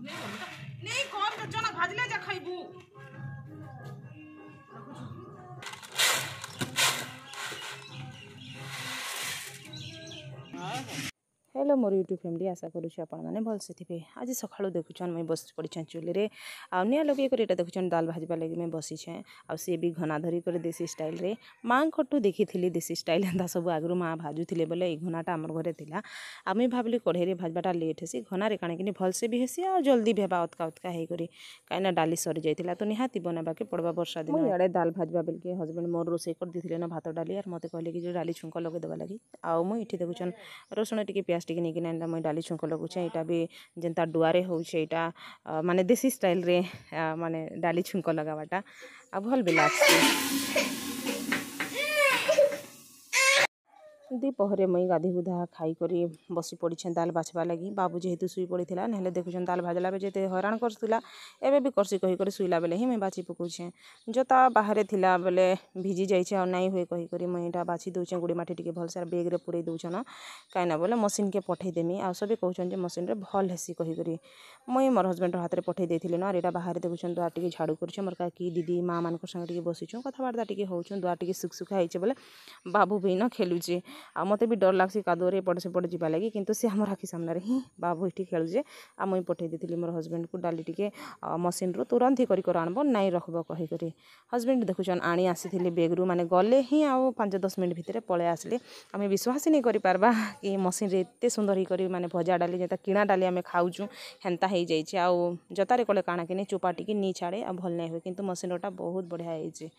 नहीं कौन तो चना भाजले जा खाइबू हेलो मोर यूट्यूब फैमिली आशा करुँच आपने भलसे थे आज सका देखुन मुझे बस पड़ी चुली आनिया लगे ये देखुन दाल भाजवा लगे मैं बसीछे आ सी भी घना धरी कर देसी स्टाइल रे माँ ठू देखी थी देसी स्टाइल एंता सब आगु माँ भाजुले बोले ये घनाटा आम घरे थी आ मुझे भाविली कढ़ई भाजवाटा लेट हेसी घनारे काण कि भलसे भी हेसी आ जल्दी भी अतका उतका होकर कहीं डाली सरी जाइला तो निहाती बनावा के पड़वा वर्षा दिन इे दाल भाजवा बेल हजबैंड मोर रोसे कर दी ना भात डाली और मत कहले कि डाली छुंक लगेदेवा लगी आउ मुझे देखुन रसुण टी प्याज टी नहीं कि मुझे डाली छुंक लगुचे यहाँ भी जेनता डुआरे होटा माने देसी स्टाइल रे माने डाली छुंक लगावाटा आ भल भी लागसी दीपहरे मुई गाधी गुधा खाई करी बसी पड़ी दाल बाछवा लगी बाबू जेहेतु शुई पड़ा ना देखुन दाल भाजला बेले जिते हैरान करला एवं भी करसी कहीकर शुइला बेले ही मुझे बाछी पकाऊे जोता बाहर थिला बेले भिजी जाइए और नाई हुए कहीकर मुझे यहाँ बाछी दूचे गुड़ी माटी टी भलसे बेग्रे पूरे दूचन कहीं बोले मशीन के पठेदेमी आ सब कहते मशीन रे भल हेसी कहीकर मुई मोर हजबैंड हाथ में पठे देती ना यहाँ बाहर देखुन दुआर टी झाड़ू कर मोर कि दीदी माँ मान संगे बसीचु कथबार्ता टी हो दुआर टी सुखा होइए बोले बाबू भी न खेलुचे आ मते भी डर लगसी कादुरे पड़ से पड़ जावा लगी किंतु से आम आखि सामने ही बाबू ये खेलुचे आ मुई पठे देती मोर हजबैंड को डाली टी मशीन रू तुरंत ही कर आनब नाई रखब कहीकर हजबैंड देखुन आनी आसी बेग्रु माने गले ही आउ 5-10 मिनट भितर पलि आसले आम विश्वास नहीं करिपारबा कि मशीन रे एते सुंदर ही करी माने भजा डाली जेता किणा डाली आम खाऊँ हेन्ता हो जाइए आउ जतारे कले काଣା कि चोपा टी नी छाड़े आ भल नहीं हुए किंतु मशीन टा बहुत बढ़िया है।